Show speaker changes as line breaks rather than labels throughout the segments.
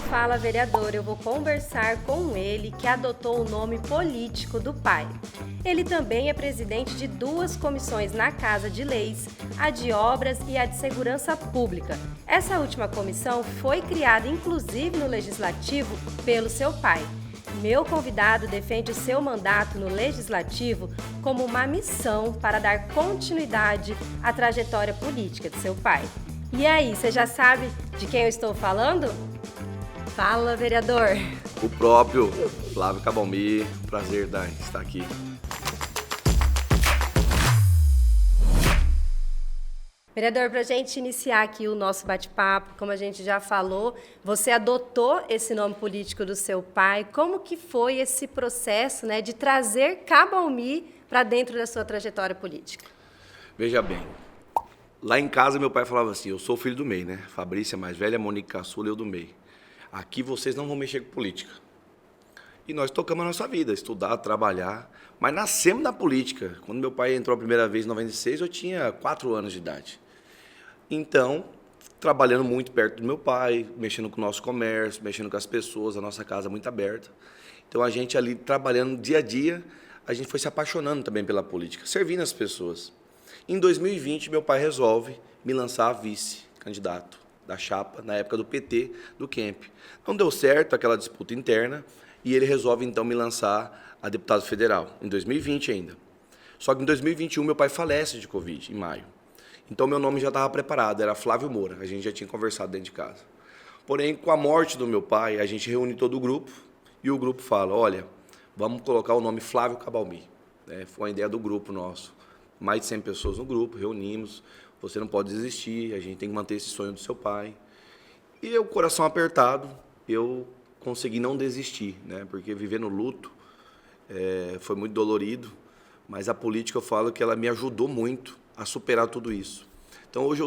Fala Vereador, eu vou conversar com ele que adotou o nome político do pai. Ele também é presidente de 2 comissões na Casa de Leis, a de Obras e a de Segurança Pública. Essa última comissão foi criada inclusive no Legislativo pelo seu pai. Meu convidado defende o seu mandato no Legislativo como uma missão para dar continuidade à trajetória política de seu pai. E aí, você já sabe de quem eu estou falando? Fala, vereador!
O próprio Flávio Cabalmi, prazer de estar aqui.
Vereador, para a gente iniciar aqui o nosso bate-papo, como a gente já falou, você adotou esse nome político do seu pai. Como que foi esse processo, né, de trazer Cabalmi para dentro da sua trajetória política?
Veja bem, lá em casa meu pai falava assim, eu sou filho do meio, né? Fabrícia mais velha, Monique caçula, eu do meio. Aqui vocês não vão mexer com política. E nós tocamos a nossa vida, estudar, trabalhar, mas nascemos na política. Quando meu pai entrou a primeira vez em 96, eu tinha 4 anos de idade. Então, trabalhando muito perto do meu pai, mexendo com o nosso comércio, mexendo com as pessoas, a nossa casa muito aberta. Então, a gente ali trabalhando dia a dia, a gente foi se apaixonando também pela política, servindo as pessoas. Em 2020, meu pai resolve me lançar a vice-candidato da chapa, na época do PT, do Kemp. Não deu certo aquela disputa interna e ele resolve, então, me lançar a deputado federal, em 2020 ainda. Só que em 2021, meu pai falece de Covid, em maio. Então, meu nome já estava preparado, era Flávio Moura, a gente já tinha conversado dentro de casa. Porém, com a morte do meu pai, a gente reúne todo o grupo e o grupo fala, olha, vamos colocar o nome Flávio Cabalmi. Foi uma ideia do grupo nosso. Mais de 100 pessoas no grupo, reunimos, você não pode desistir, a gente tem que manter esse sonho do seu pai. E eu, coração apertado, eu consegui não desistir, né? Porque viver no luto foi muito dolorido, mas a política, eu falo que ela me ajudou muito a superar tudo isso. Então, hoje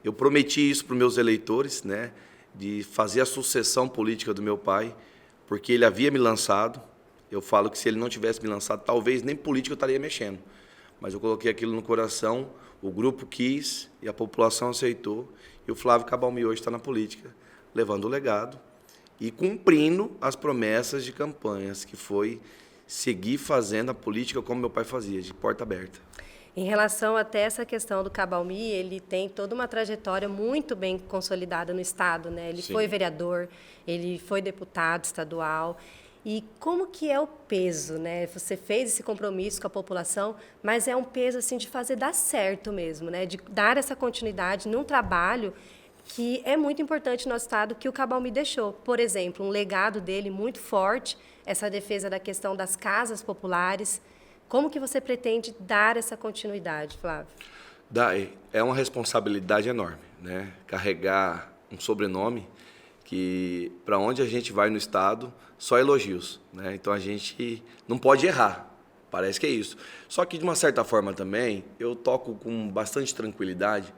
eu prometi isso para os meus eleitores, né? De fazer a sucessão política do meu pai, porque ele havia me lançado. Eu falo que se ele não tivesse me lançado, talvez nem política eu estaria mexendo. Mas eu coloquei aquilo no coração, o grupo quis e a população aceitou. E o Flávio Cabalmi hoje está na política, levando o legado e cumprindo as promessas de campanhas, que foi seguir fazendo a política como meu pai fazia, de porta aberta.
Em relação até essa questão do Cabalmi, ele tem toda uma trajetória muito bem consolidada no Estado, né? Ele foi vereador, ele foi deputado estadual. E como que é o peso, né? Você fez esse compromisso com a população, mas é um peso assim de fazer dar certo mesmo, né? De dar essa continuidade num trabalho que é muito importante no nosso Estado, que o Cabalmi deixou. Por exemplo, um legado dele muito forte, essa defesa da questão das casas populares. Como que você pretende dar essa continuidade, Flávio?
É uma responsabilidade enorme, né? Carregar um sobrenome que, para onde a gente vai no Estado, só elogios, né? Então, a gente não pode errar, parece que é isso. Só que, de uma certa forma também, eu toco com bastante tranquilidade,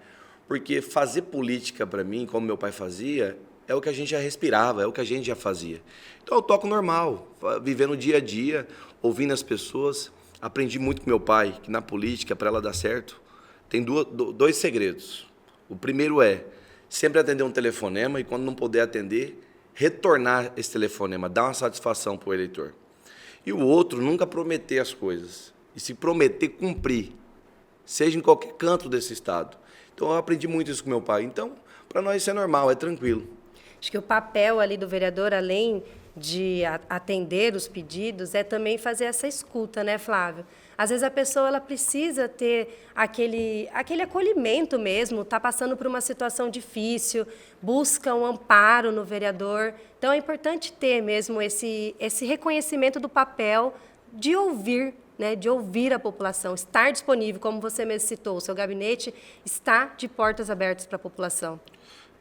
porque fazer política, para mim, como meu pai fazia, é o que a gente já respirava, é o que a gente já fazia. Então, eu toco normal, vivendo o dia a dia, ouvindo as pessoas. Aprendi muito com meu pai, que na política, para ela dar certo, tem 2 segredos. O primeiro é sempre atender um telefonema e, quando não puder atender, retornar esse telefonema, dar uma satisfação para o eleitor. E o outro, nunca prometer as coisas. E se prometer, cumprir, seja em qualquer canto desse Estado. Então, eu aprendi muito isso com meu pai. Então, para nós isso é normal, é tranquilo.
Acho que o papel ali do vereador, além de atender os pedidos, é também fazer essa escuta, né, Flávio? Às vezes a pessoa ela precisa ter aquele acolhimento mesmo, está passando por uma situação difícil, busca um amparo no vereador. Então é importante ter mesmo esse reconhecimento do papel de ouvir, né, de ouvir a população, estar disponível, como você mesmo citou, o seu gabinete está de portas abertas para a população.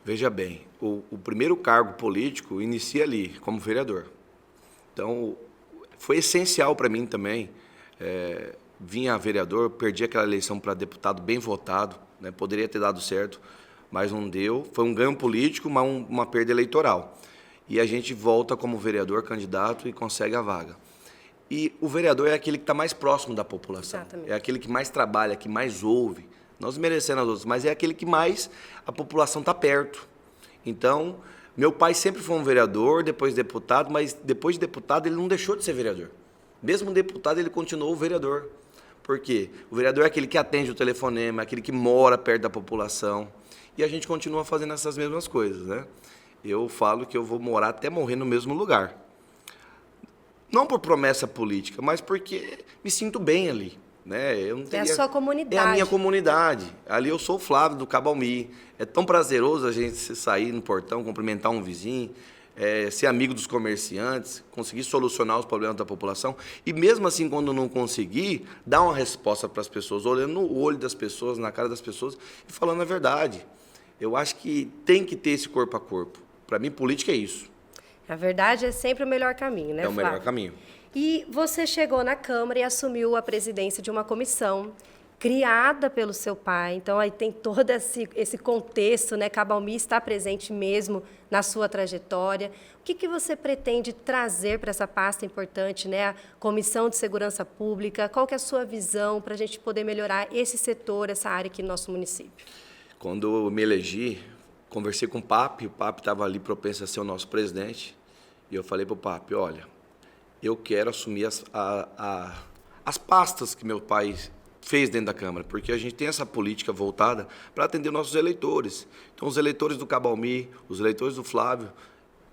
Veja bem, o primeiro cargo político inicia ali, como vereador. Então, foi essencial para mim também. Vinha vereador, perdi aquela eleição para deputado bem votado, né? Poderia ter dado certo, mas não deu. Foi um ganho político, mas uma perda eleitoral. E a gente volta como vereador, candidato, e consegue a vaga. E o vereador é aquele que está mais próximo da população. Exatamente. É aquele que mais trabalha, que mais ouve. Não desmerecendo as outras, mas é aquele que mais a população está perto. Então, Meu pai sempre foi um vereador, depois deputado, mas depois de deputado ele não deixou de ser vereador. Mesmo deputado, ele continuou vereador. Por quê? O vereador é aquele que atende o telefonema, é aquele que mora perto da população. E a gente continua fazendo essas mesmas coisas, né? Eu falo que eu vou morar até morrer no mesmo lugar. Não por promessa política, mas porque me sinto bem ali. Né? Eu não teria...
É a sua comunidade.
É a minha comunidade. Ali eu sou o Flávio do Cabalmi. É tão prazeroso a gente sair no portão, cumprimentar um vizinho, ser amigo dos comerciantes, conseguir solucionar os problemas da população. E mesmo assim, quando não conseguir, dar uma resposta para as pessoas, olhando no olho das pessoas, na cara das pessoas e falando a verdade. Eu acho que tem que ter esse corpo a corpo. Para mim, política é isso.
A verdade é sempre o melhor caminho, né,
É o
Flávio?
melhor caminho.
E você chegou na Câmara e assumiu a presidência de uma comissão criada pelo seu pai. Então, aí tem todo esse contexto, né? Cabalmi está presente mesmo na sua trajetória. O que você pretende trazer para essa pasta importante, né? A Comissão de Segurança Pública. Qual que é a sua visão para a gente poder melhorar esse setor, essa área aqui no nosso município?
Quando eu me elegi, conversei com o Papi estava ali propenso a ser o nosso presidente, e eu falei para o Papi, olha, eu quero assumir as pastas que meu pai fez dentro da Câmara, porque a gente tem essa política voltada para atender nossos eleitores. Então, os eleitores do Cabalmi, os eleitores do Flávio,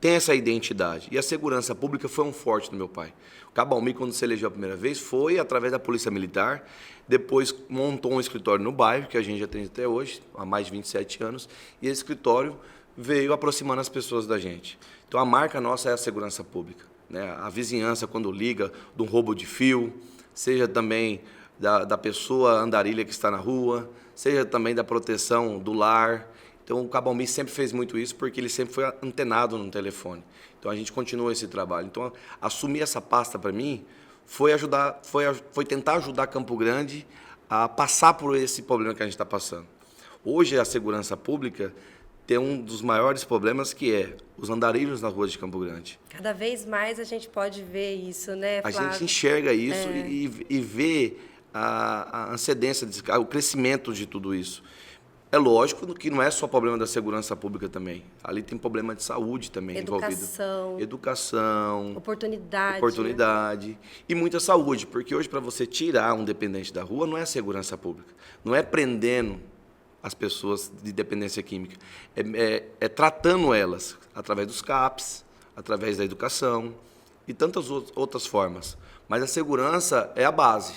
têm essa identidade. E a segurança pública foi um forte do meu pai. O Cabalmi, quando se elegeu a primeira vez, foi através da Polícia Militar, depois montou um escritório no bairro, que a gente já tem até hoje, há mais de 27 anos, e esse escritório veio aproximando as pessoas da gente. Então, a marca nossa é a segurança pública. Né? A vizinhança, quando liga de um roubo de fio, seja também da pessoa andarilha que está na rua, seja também da proteção do lar. Então, o Cabalmi sempre fez muito isso, porque ele sempre foi antenado no telefone. Então, a gente continua esse trabalho. Então, assumir essa pasta para mim foi tentar ajudar Campo Grande a passar por esse problema que a gente está passando. Hoje, a segurança pública tem um dos maiores problemas, que é os andarilhos nas ruas de Campo Grande.
Cada vez mais a gente pode ver isso, né, Flávio?
A gente enxerga isso e vê a antecedência, o crescimento de tudo isso. É lógico que não é só problema da segurança pública também. Ali tem problema de saúde também envolvido. Educação. Oportunidade. E muita saúde, porque hoje, para você tirar um dependente da rua, não é segurança pública. Não é prendendo as pessoas de dependência química. É tratando elas através dos CAPs, através da educação e tantas outras formas. Mas a segurança é a base,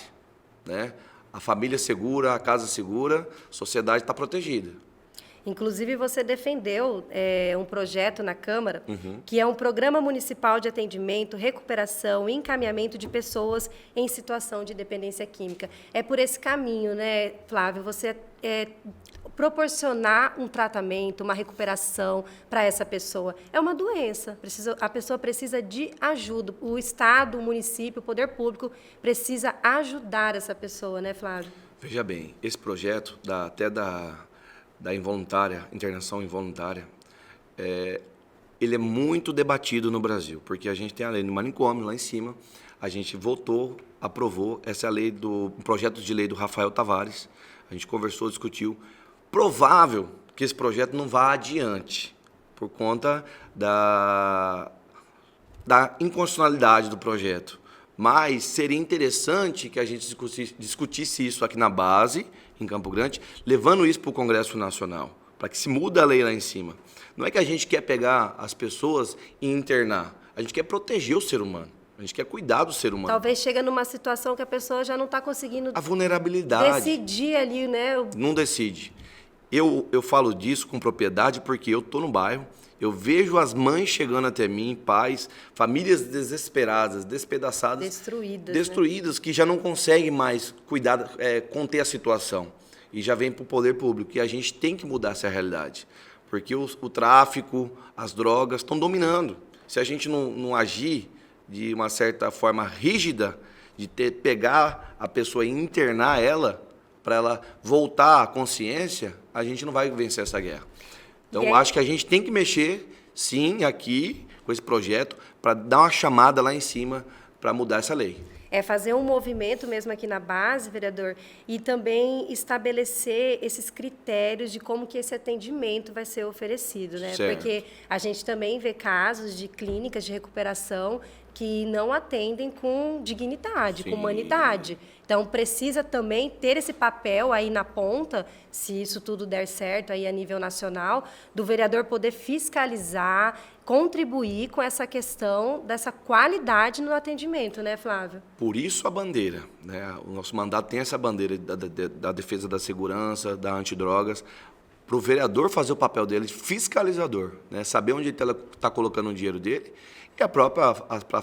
né? A família segura, a casa segura, a sociedade está protegida.
Inclusive, você defendeu um projeto na Câmara, que é um programa municipal de atendimento, recuperação e encaminhamento de pessoas em situação de dependência química. É por esse caminho, né, Flávio, você proporcionar um tratamento, uma recuperação para essa pessoa. É uma doença, a pessoa precisa de ajuda. O Estado, o município, o poder público precisa ajudar essa pessoa, né, Flávio?
Veja bem, esse projeto, até da involuntária, internação involuntária, ele é muito debatido no Brasil, porque a gente tem a lei do manicômio lá em cima, a gente votou, aprovou, essa é a lei um projeto de lei do Rafael Tavares, a gente conversou, discutiu. Provável que esse projeto não vá adiante, por conta da inconstitucionalidade do projeto. Mas seria interessante que a gente discutisse isso aqui na base, em Campo Grande, levando isso para o Congresso Nacional, para que se mude a lei lá em cima. Não é que a gente quer pegar as pessoas e internar, a gente quer proteger o ser humano, a gente quer cuidar do ser humano.
Talvez chegue numa situação que a pessoa já não está conseguindo...
A vulnerabilidade.
Decidir ali, né?
Não decide. Eu falo disso com propriedade porque eu estou no bairro, eu vejo as mães chegando até mim, pais, famílias desesperadas, despedaçadas, destruídas, né? Que já não conseguem mais cuidar, conter a situação. E já vem para o poder público. E a gente tem que mudar essa realidade. Porque o tráfico, as drogas estão dominando. Se a gente não agir de uma certa forma rígida, de pegar a pessoa e internar ela, para ela voltar à consciência, a gente não vai vencer essa guerra. Então, acho que a gente tem que mexer, sim, aqui, com esse projeto, para dar uma chamada lá em cima para mudar essa lei.
é fazer um movimento mesmo aqui na base, vereador, e também estabelecer esses critérios de como que esse atendimento vai ser oferecido, né?
Certo.
Porque a gente também vê casos de clínicas de recuperação que não atendem com dignidade,
Sim.
com humanidade. Então, precisa também ter esse papel aí na ponta, se isso tudo der certo aí a nível nacional, do vereador poder fiscalizar, contribuir com essa questão dessa qualidade no atendimento, né, Flávio?
Por isso a bandeira, né? O nosso mandato tem essa bandeira da defesa da segurança, da antidrogas, para o vereador fazer o papel dele de fiscalizador, né? Saber onde ele está colocando o dinheiro dele, e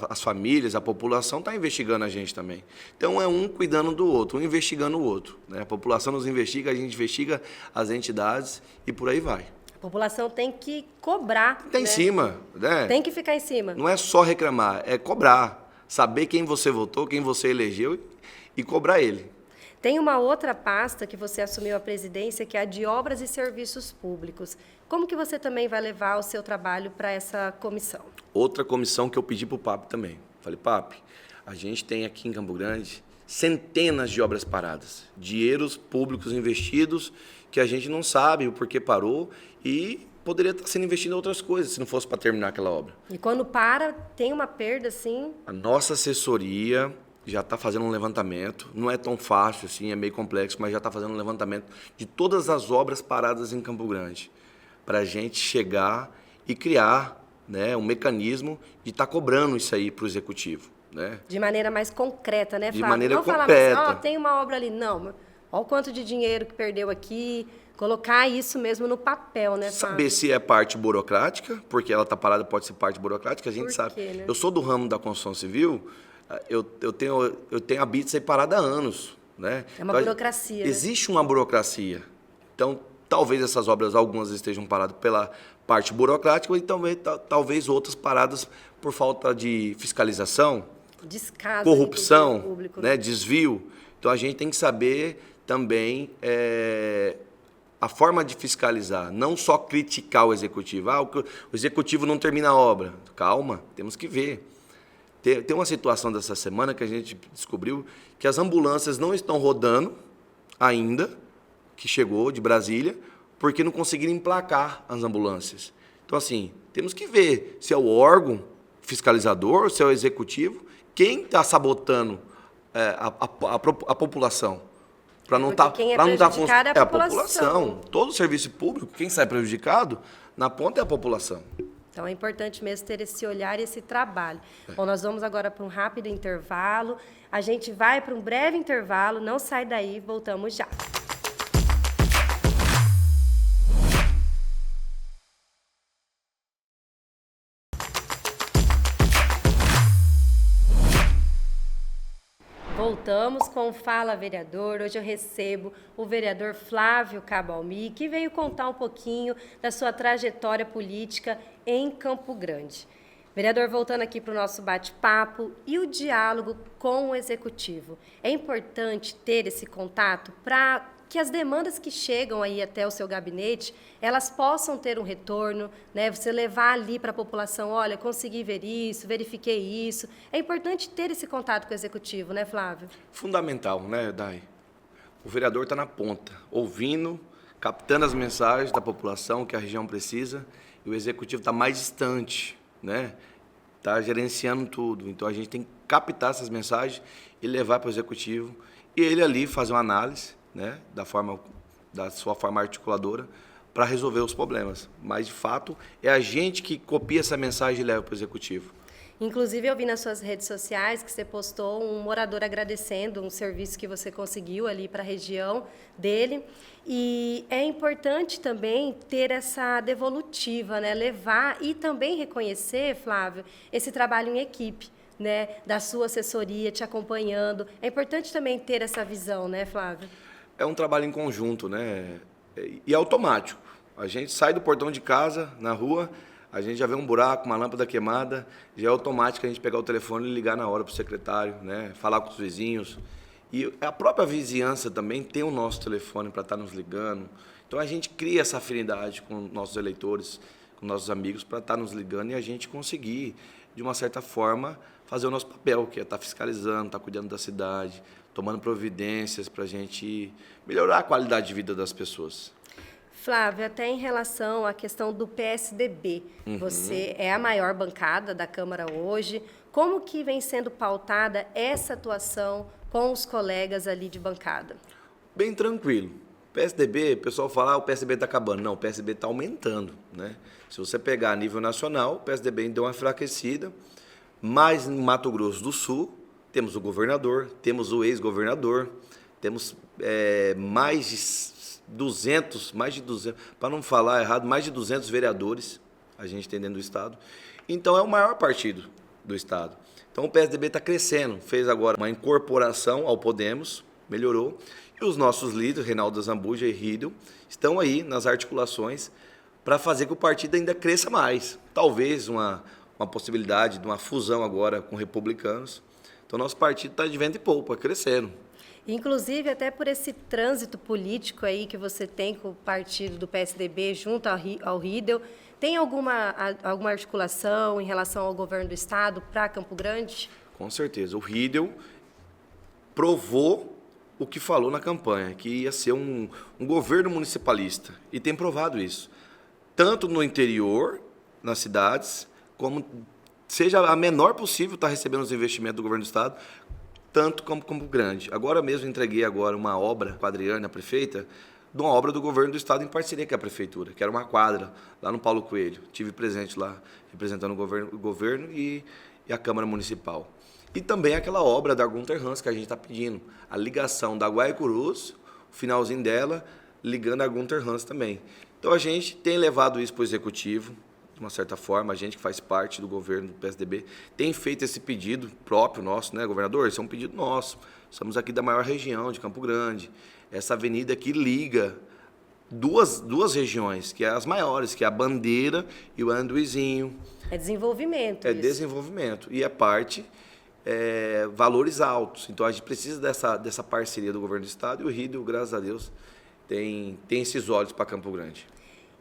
as famílias, a população está investigando a gente também. Então é um cuidando do outro, um investigando o outro, né? A população nos investiga, a gente investiga as entidades e por aí vai.
A população tem que cobrar.
Tem, né? Em cima, né?
Tem que ficar em cima.
Não é só reclamar, é cobrar. Saber quem você votou, quem você elegeu e cobrar ele.
Tem uma outra pasta que você assumiu a presidência, que é a de Obras e Serviços Públicos. Como que você também vai levar o seu trabalho para essa comissão?
Outra comissão que eu pedi para o Papi também. Falei, Papi, a gente tem aqui em Campo Grande centenas de obras paradas, dinheiros públicos investidos que a gente não sabe o porquê parou e poderia estar sendo investido em outras coisas se não fosse para terminar aquela obra.
E quando para, tem uma perda, sim?
A nossa assessoria já está fazendo um levantamento, não é tão fácil assim, é meio complexo, mas já está fazendo um levantamento de todas as obras paradas em Campo Grande, para a gente chegar e criar, né, um mecanismo de estar cobrando isso aí para o executivo. Né?
De maneira mais concreta, né, Flávio?
De maneira
não
concreta.
Falar assim, tem uma obra ali. Não, olha o quanto de dinheiro que perdeu aqui. Colocar isso mesmo no papel, né, Flávio?
Saber se é parte burocrática, porque ela está parada, pode ser parte burocrática, a gente sabe.
Né?
Eu sou do ramo da construção civil, eu tenho a BITS aí parada há anos. Né?
É uma
então,
burocracia.
Existe uma burocracia. Então, talvez essas obras, algumas estejam paradas pela parte burocrática e também, talvez outras paradas por falta de fiscalização,
descaso,
corrupção,
público,
né? Desvio. Então, a gente tem que saber também a forma de fiscalizar, não só criticar o executivo. O executivo não termina a obra. Calma, temos que ver. Tem uma situação dessa semana que a gente descobriu que as ambulâncias não estão rodando ainda, que chegou de Brasília, porque não conseguiram emplacar as ambulâncias. Então, assim, temos que ver se é o órgão fiscalizador, se é o executivo, quem está sabotando a população. Para não estar
prejudicado é a população.
Todo o serviço público, quem sai prejudicado, na ponta é a população.
Então, é importante mesmo ter esse olhar e esse trabalho. Bom, nós vamos agora para um rápido intervalo. A gente vai para um breve intervalo, não sai daí, voltamos já. Voltamos com o Fala Vereador. Hoje eu recebo o vereador Flávio Cabalmi, que veio contar um pouquinho da sua trajetória política em Campo Grande. Vereador, voltando aqui para o nosso bate-papo e o diálogo com o Executivo. É importante ter esse contato para que as demandas que chegam aí até o seu gabinete, elas possam ter um retorno, né? Você levar ali para a população, olha, consegui ver isso, verifiquei isso. É importante ter esse contato com o Executivo, né, Flávio?
Fundamental, né, Dai? O vereador está na ponta, ouvindo, captando as mensagens da população que a região precisa, e o Executivo está mais distante, né? Está gerenciando tudo. Então, a gente tem que captar essas mensagens e levar para o Executivo, e ele ali fazer uma análise, né, da sua forma articuladora, para resolver os problemas. Mas, de fato, é a gente que copia essa mensagem e leva para o Executivo.
Inclusive, eu vi nas suas redes sociais que você postou um morador agradecendo um serviço que você conseguiu ali para a região dele. E é importante também ter essa devolutiva, né, levar e também reconhecer, Flávio, esse trabalho em equipe, né, da sua assessoria te acompanhando. É importante também ter essa visão, né, Flávio?
É um trabalho em conjunto, né? E é automático. A gente sai do portão de casa, na rua, a gente já vê um buraco, uma lâmpada queimada, já é automático a gente pegar o telefone e ligar na hora para o secretário, né? Falar com os vizinhos. E a própria vizinhança também tem o nosso telefone para estar nos ligando. Então, a gente cria essa afinidade com nossos eleitores. com nossos amigos para estar nos ligando e a gente conseguir, de uma certa forma, fazer o nosso papel, que é estar fiscalizando, estar cuidando da cidade, tomando providências para a gente melhorar a qualidade de vida das pessoas.
Flávio, até em relação à questão do PSDB, você é a maior bancada da Câmara hoje. Como que vem sendo pautada essa atuação com os colegas ali de bancada?
Bem tranquilo. PSDB, o pessoal fala, o PSDB está acabando. Não, o PSDB está aumentando, né? Se você pegar a nível nacional, o PSDB deu uma enfraquecida, mas no Mato Grosso do Sul, temos o governador, temos o ex-governador, temos mais de 200, para não falar errado, mais de 200 vereadores, a gente tem dentro do Estado. Então, é o maior partido do Estado. Então, o PSDB está crescendo, fez agora uma incorporação ao Podemos, melhorou, e os nossos líderes, Reinaldo Azambuja e Riedel, estão aí nas articulações para fazer que o partido ainda cresça mais. Talvez uma possibilidade de uma fusão agora com republicanos. Então, nosso partido está de vento e polpa, crescendo.
Inclusive, até por esse trânsito político aí que você tem com o partido do PSDB junto ao Riedel, tem alguma articulação em relação ao governo do Estado para Campo Grande?
Com certeza. O Riedel provou o que falou na campanha, que ia ser um governo municipalista. E tem provado isso. Tanto no interior, nas cidades, como seja a menor possível estar recebendo os investimentos do governo do Estado, tanto como Campo Grande. Agora mesmo entreguei uma obra com a Adriana, a prefeita, de uma obra do governo do Estado em parceria com a prefeitura, que era uma quadra lá no Paulo Coelho. Tive presente lá, representando o governo e a Câmara Municipal. E também aquela obra da Gunter Hans que a gente está pedindo, a ligação da Guaicurus, o finalzinho dela, ligando a Gunter Hans também. Então a gente tem levado isso para o Executivo, de uma certa forma, a gente que faz parte do governo do PSDB, tem feito esse pedido próprio nosso, né, governador? Esse é um pedido nosso. Somos aqui da maior região de Campo Grande. Essa avenida aqui liga duas regiões, que é as maiores, que é a Bandeira e o Anduizinho.
É desenvolvimento.
É
isso.
Desenvolvimento. E a parte, valores altos. Então, a gente precisa dessa parceria do governo do Estado, e o Riedel, graças a Deus, tem esses olhos para Campo Grande.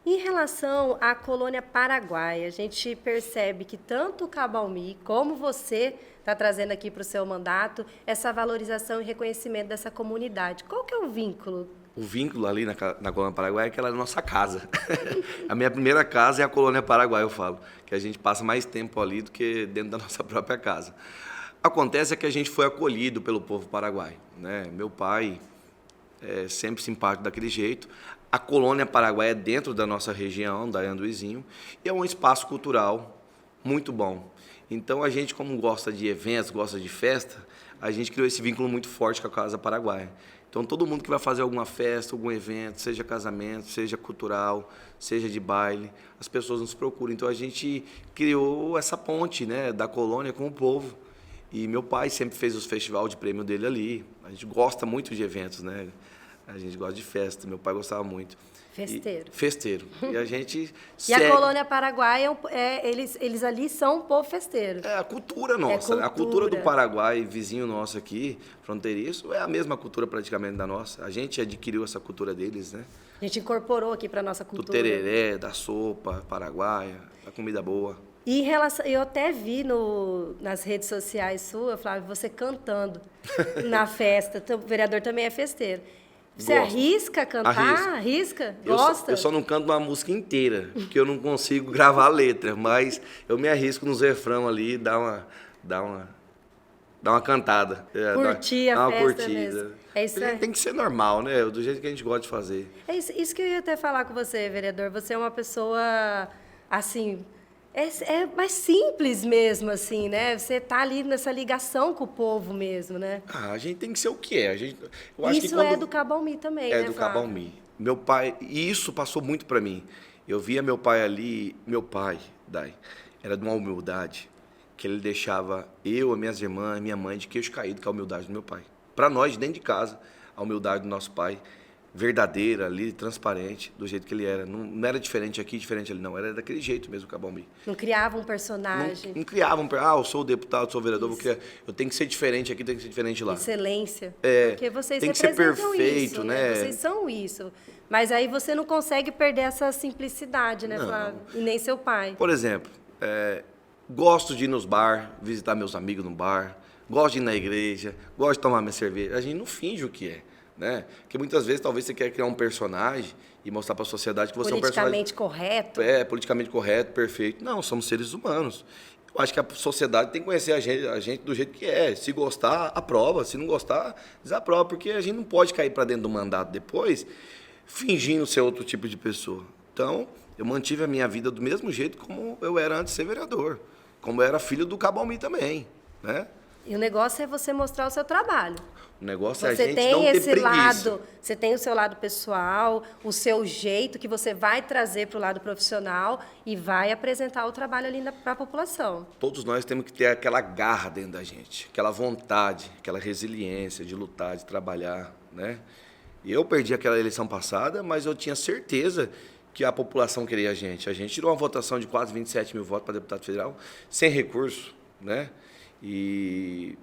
Em relação à colônia Paraguai, a gente percebe que tanto o Cabalmi como você está trazendo aqui para o seu mandato essa valorização e reconhecimento dessa comunidade. Qual que é o vínculo?
O vínculo ali na colônia Paraguai é que ela é a nossa casa. A minha primeira casa é a colônia Paraguai, eu falo, que a gente passa mais tempo ali do que dentro da nossa própria casa. Acontece que a gente foi acolhido pelo povo paraguaio, né? Meu pai é sempre simpático daquele jeito. A colônia Paraguai é dentro da nossa região, da Anduizinho, e é um espaço cultural muito bom. Então, a gente, como gosta de eventos, gosta de festa, a gente criou esse vínculo muito forte com a Casa Paraguai. Então, todo mundo que vai fazer alguma festa, algum evento, seja casamento, seja cultural, seja de baile, as pessoas nos procuram. Então, a gente criou essa ponte, né, da colônia com o povo. E meu pai sempre fez os festivais de prêmio dele ali. A gente gosta muito de eventos, né? A gente gosta de festa, meu pai gostava muito.
Festeiro.
Festeiro. E a gente
segue. E a colônia Paraguai, eles ali são um povo festeiro.
É a cultura nossa. A cultura do Paraguai, vizinho nosso aqui, fronteiriço, é a mesma cultura praticamente da nossa. A gente adquiriu essa cultura deles, né?
A gente incorporou aqui para a nossa cultura.
Do tereré, da sopa paraguaia, da comida boa.
E em relação, eu até vi nas redes sociais suas, Flávio, você cantando na festa. O vereador também é festeiro. Você arrisca cantar? Arrisca? Gosta?
Eu só não canto uma música inteira, porque eu não consigo gravar a letra, mas eu me arrisco nos refrão ali, dar uma cantada.
Curtir a festa curtida mesmo.
É isso aí. Tem que ser normal, né? Do jeito que a gente gosta de fazer.
É isso que eu ia até falar com você, vereador. Você é uma pessoa, assim... É mais simples mesmo, assim, né? Você está ali nessa ligação com o povo mesmo, né?
A gente tem que ser o que é.
Isso é do Cabalmi também, né,
do Cabalmi. Meu pai... E isso passou muito para mim. Eu via meu pai ali... Meu pai, Dai, era de uma humildade que ele deixava eu, as minhas irmãs, minha mãe de queixo caído com a humildade do meu pai. Para nós, dentro de casa, a humildade do nosso pai verdadeira ali, transparente, do jeito que ele era. Não era diferente aqui, diferente ali, não. Era daquele jeito mesmo o Cabo Almi.
Não criava um personagem.
Não criavam, eu sou deputado, sou vereador, eu tenho que ser diferente aqui, tenho que ser diferente lá.
Excelência.
É,
porque vocês
tem que ser
representam
perfeito,
isso,
né?
Vocês são isso. Mas aí você não consegue perder essa simplicidade, né,
Não.
Flávio? E nem seu pai.
Por exemplo, gosto de ir nos bar, visitar meus amigos no bar, gosto de ir na igreja, gosto de tomar minha cerveja. A gente não finge o que é, né? Porque muitas vezes talvez você quer criar um personagem e mostrar para a sociedade que você é um personagem...
Politicamente correto.
Politicamente correto, perfeito. Não, somos seres humanos. Eu acho que a sociedade tem que conhecer a gente do jeito que é. Se gostar, aprova. Se não gostar, desaprova. Porque a gente não pode cair para dentro do mandato depois fingindo ser outro tipo de pessoa. Então, eu mantive a minha vida do mesmo jeito como eu era antes de ser vereador. Como eu era filho do Cabo Almi também, né?
E o negócio é você mostrar o seu trabalho.
O negócio é a
Você
gente
tem
não ter
esse
preguiça.
lado, você tem o seu lado pessoal, o seu jeito que você vai trazer para o lado profissional e vai apresentar o trabalho ali para a população.
Todos nós temos que ter aquela garra dentro da gente, aquela vontade, aquela resiliência de lutar, de trabalhar, né? Eu perdi aquela eleição passada, mas eu tinha certeza que a população queria a gente. A gente tirou uma votação de quase 27 mil votos para deputado federal, sem recurso, né? E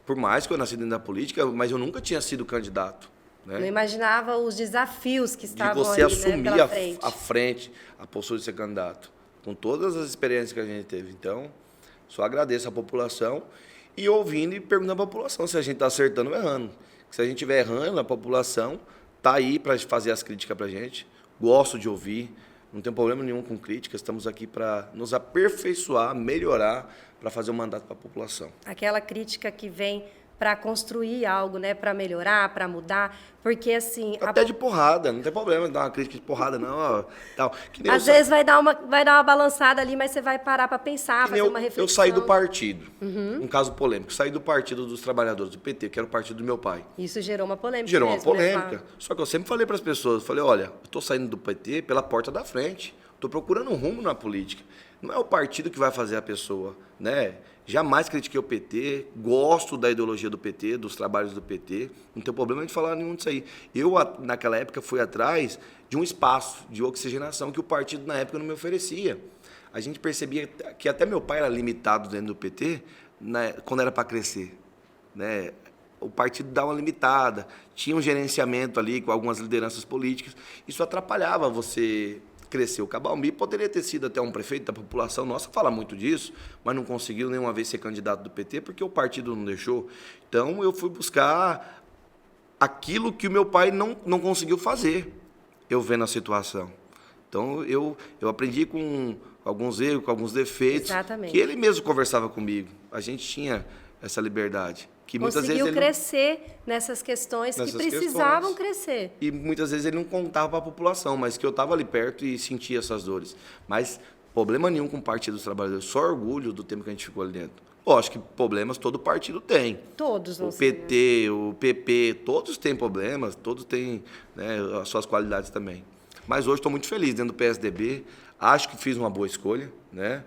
por mais que eu nasci dentro da política, mas eu nunca tinha sido candidato, né?
Não imaginava os desafios que
De
estavam
você
ali,
assumir
né, pela frente.
a frente, a postura de ser candidato, com todas as experiências que a gente teve. Então, só agradeço a população e ouvindo e perguntando à população se a gente está acertando ou errando. Se a gente estiver errando, a população está aí para fazer as críticas para a gente. Gosto de ouvir, não tem problema nenhum com críticas. Estamos aqui para nos aperfeiçoar, melhorar, para fazer um mandato para a população.
Aquela crítica que vem para construir algo, né, para melhorar, para mudar, porque assim...
Até de porrada, não tem problema dar uma crítica de porrada, não. Ó, tal. Que nem
Às vezes vai dar uma balançada ali, mas você vai parar para pensar,
que nem
fazer uma reflexão.
eu saí do partido, um caso polêmico, saí do Partido dos Trabalhadores, do PT, que era o partido do meu pai.
Isso gerou uma polêmica
Gerou uma
mesmo, né,
polêmica.
Flávio?
Só que eu sempre falei para as pessoas, falei, olha, eu estou saindo do PT pela porta da frente, estou procurando um rumo na política. Não é o partido que vai fazer a pessoa, né? Jamais critiquei o PT, gosto da ideologia do PT, dos trabalhos do PT, não tem problema de falar nenhum disso aí. Eu, naquela época, fui atrás de um espaço de oxigenação que o partido, na época, não me oferecia. A gente percebia que até meu pai era limitado dentro do PT, né, quando era para crescer, né? O partido dava uma limitada, tinha um gerenciamento ali com algumas lideranças políticas, isso atrapalhava você crescer. O Cabo Almi poderia ter sido até um prefeito da população nossa, fala muito disso, mas não conseguiu nenhuma vez ser candidato do PT porque o partido não deixou. Então eu fui buscar aquilo que o meu pai não conseguiu fazer, eu vendo a situação. Então eu aprendi com alguns erros, com alguns defeitos,
Exatamente.
que ele mesmo conversava comigo. A gente tinha essa liberdade. Que muitas
Conseguiu
vezes ele
crescer nessas questões que precisavam crescer.
E muitas vezes ele não contava para a população, mas que eu estava ali perto e sentia essas dores. Mas problema nenhum com o Partido dos Trabalhadores, só orgulho do tempo que a gente ficou ali dentro. Lógico que problemas todo partido tem.
Todos, não
O
sei,
PT, o PP, todos têm problemas, todos têm, né, as suas qualidades também. Mas hoje estou muito feliz dentro do PSDB, acho que fiz uma boa escolha, né?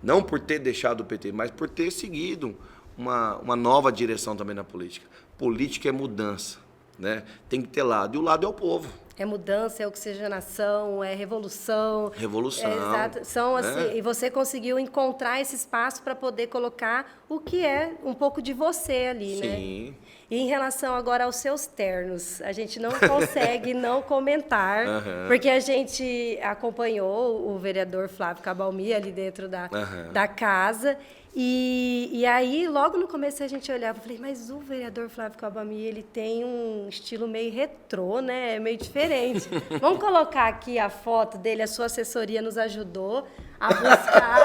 Não por ter deixado o PT, mas por ter seguido uma nova direção também na política. Política é mudança, né? Tem que ter lado, e o lado é o povo.
É mudança, é oxigenação, é revolução.
Revolução.
Exato. São assim,
né?
e você conseguiu encontrar esse espaço para poder colocar o que é um pouco de você ali, né?
Sim.
E em relação agora aos seus ternos, a gente não consegue não comentar, porque a gente acompanhou o vereador Flávio Cabo Almi ali dentro da casa. E aí, logo no começo, a gente olhava e falei, mas o vereador Flávio Cabo Almi, ele tem um estilo meio retrô, né? Meio diferente. Vamos colocar aqui a foto dele, a sua assessoria nos ajudou a buscar.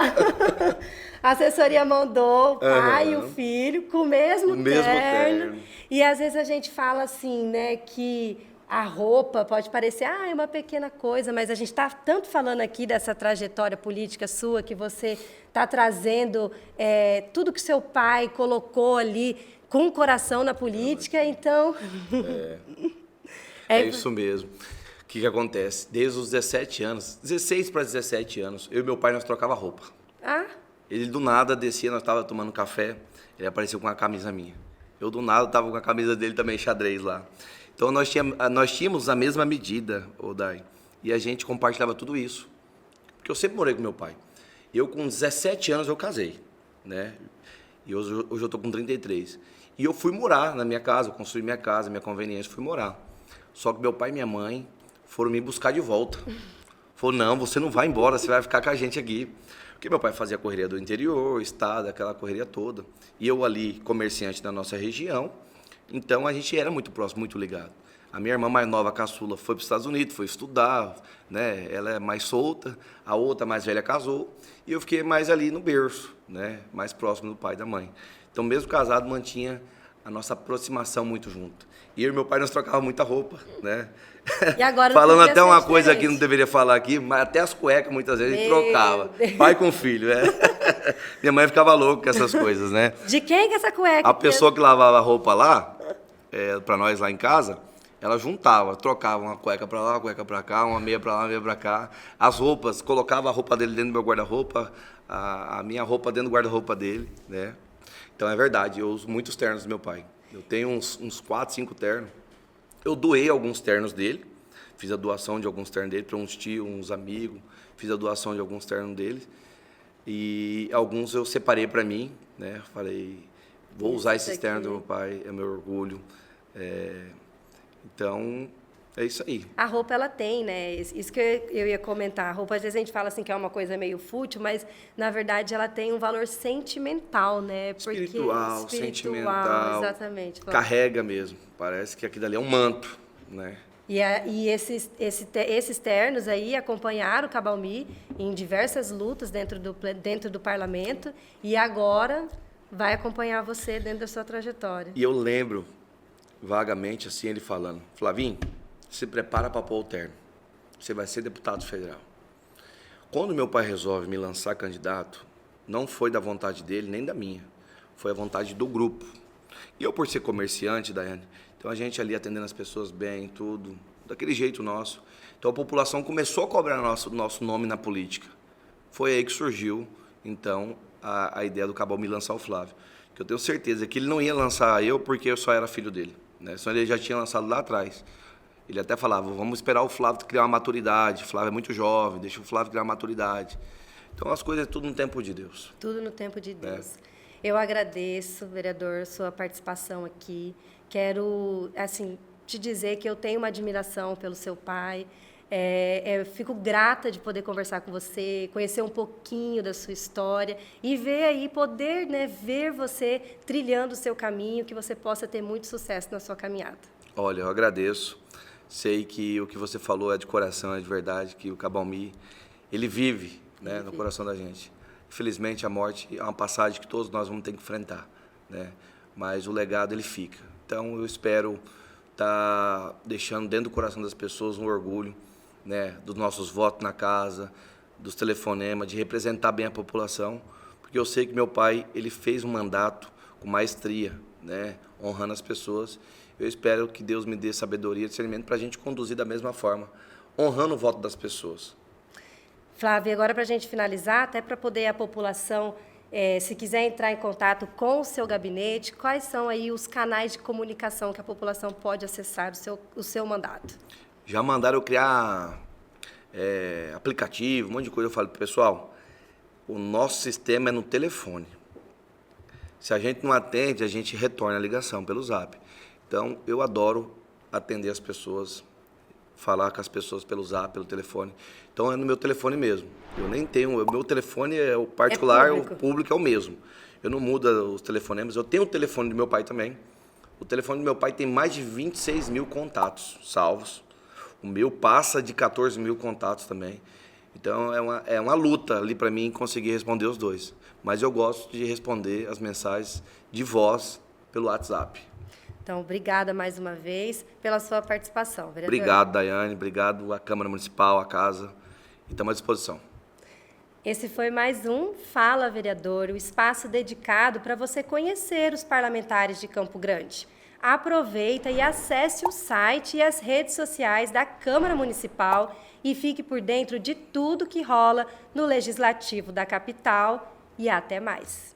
A assessoria mandou o pai e o filho com o mesmo terno. E às vezes a gente fala assim, né, que a roupa pode parecer, é uma pequena coisa, mas a gente está tanto falando aqui dessa trajetória política sua, que você está trazendo tudo que seu pai colocou ali com o coração na política, então...
É isso mesmo. O que acontece? Desde os 17 anos, 16 para 17 anos, eu e meu pai, nós trocava roupa.
Ah?
Ele do nada descia, nós estávamos tomando café, ele apareceu com uma camisa minha. Eu do nada estava com a camisa dele também, xadrez lá. Então, nós tínhamos a mesma medida, Dai, e a gente compartilhava tudo isso. Porque eu sempre morei com meu pai. Eu, com 17 anos, eu casei, né? E hoje eu estou com 33. E eu fui morar na minha casa, eu construí minha casa, minha conveniência, fui morar. Só que meu pai e minha mãe foram me buscar de volta. Falou, não, você não vai embora, você vai ficar com a gente aqui. Porque meu pai fazia a correria do interior, estado, aquela correria toda. E eu ali, comerciante da nossa região, então a gente era muito próximo, muito ligado. A minha irmã mais nova, a caçula, foi para os Estados Unidos, foi estudar, né? Ela é mais solta, a outra mais velha casou, e eu fiquei mais ali no berço, né? Mais próximo do pai e da mãe. Então, mesmo casado, mantinha a nossa aproximação muito junto. E eu e meu pai, nós trocávamos muita roupa, né?
E agora
falando até uma
diferente.
coisa que não deveria falar aqui, mas até as cuecas muitas vezes a gente trocava. Pai com filho, Minha mãe ficava louca com essas coisas, né?
De quem que é essa cueca?
A pessoa que lavava a roupa lá, para nós lá em casa, ela juntava, trocava uma cueca para lá, uma cueca para cá, uma meia para lá, uma meia para cá. As roupas, colocava a roupa dele dentro do meu guarda-roupa, a minha roupa dentro do guarda-roupa dele, né? Então é verdade, eu uso muitos ternos do meu pai. Eu tenho uns 4, 5 ternos. Eu doei alguns ternos dele, fiz a doação de alguns ternos dele para uns tios, uns amigos, fiz a doação de alguns ternos dele. E alguns eu separei para mim, né? Falei, vou usar esses ternos do meu pai, é meu orgulho. Então, é isso aí.
A roupa, ela tem, né? Isso que eu ia comentar. A roupa, às vezes a gente fala assim que é uma coisa meio fútil, mas, na verdade, ela tem um valor sentimental, né? Porque
espiritual, sentimental.
Exatamente.
Carrega mesmo. Parece que aquilo ali é um manto, né?
E esses ternos aí acompanharam o Cabalmi em diversas lutas dentro do parlamento e agora vai acompanhar você dentro da sua trajetória.
E eu lembro vagamente assim ele falando, Flavinho, se prepara para pôr o terno, você vai ser deputado federal. Quando meu pai resolve me lançar candidato, não foi da vontade dele nem da minha, foi a vontade do grupo. E eu, por ser comerciante, Daiane, então a gente ali atendendo as pessoas bem, tudo, daquele jeito nosso. Então a população começou a cobrar nosso nome na política. Foi aí que surgiu, então, a ideia do Cabalmi lançar o Flávio. Que eu tenho certeza que ele não ia lançar eu porque eu só era filho dele, né? Senão ele já tinha lançado lá atrás. Ele até falava, vamos esperar o Flávio criar uma maturidade. O Flávio é muito jovem, deixa o Flávio criar uma maturidade. Então as coisas é tudo no tempo de Deus.
Tudo no tempo de Deus. Eu agradeço, vereador, sua participação aqui. Quero, assim, te dizer que eu tenho uma admiração pelo seu pai. Fico grata de poder conversar com você, conhecer um pouquinho da sua história e ver aí, poder, né, ver você trilhando o seu caminho, que você possa ter muito sucesso na sua caminhada. Olha,
eu agradeço. Sei que o que você falou é de coração, é de verdade, que o Cabalmi, ele vive, né, no coração da gente. Infelizmente, a morte é uma passagem que todos nós vamos ter que enfrentar, né? Mas o legado, ele fica. Então, eu espero estar deixando dentro do coração das pessoas um orgulho, né, dos nossos votos na casa, dos telefonemas, de representar bem a população, porque eu sei que meu pai, ele fez um mandato com maestria, né, honrando as pessoas. Eu espero que Deus me dê sabedoria e discernimento para a gente conduzir da mesma forma, honrando o voto das pessoas.
Flávia, agora para a gente finalizar, até para poder a população, se quiser entrar em contato com o seu gabinete, quais são aí os canais de comunicação que a população pode acessar o seu mandato?
Já mandaram eu criar aplicativo, um monte de coisa. Eu falo, pessoal, o nosso sistema é no telefone. Se a gente não atende, a gente retorna a ligação pelo Zap. Então, eu adoro atender as pessoas, falar com as pessoas pelo Zap, pelo telefone. Então, é no meu telefone mesmo. Eu nem tenho... O meu telefone é o particular, o público é o mesmo. Eu não mudo os telefonemas. Eu tenho o telefone do meu pai também. O telefone do meu pai tem mais de 26 mil contatos salvos. O meu passa de 14 mil contatos também. Então, é uma luta ali para mim conseguir responder os dois. Mas eu gosto de responder as mensagens de voz pelo WhatsApp.
Então, obrigada mais uma vez pela sua participação, vereador.
Obrigado, Daiane. Obrigado à Câmara Municipal, à Casa. E estamos à disposição.
Esse foi mais um Fala, Vereador, o espaço dedicado para você conhecer os parlamentares de Campo Grande. Aproveita e acesse o site e as redes sociais da Câmara Municipal e fique por dentro de tudo que rola no Legislativo da capital. E até mais.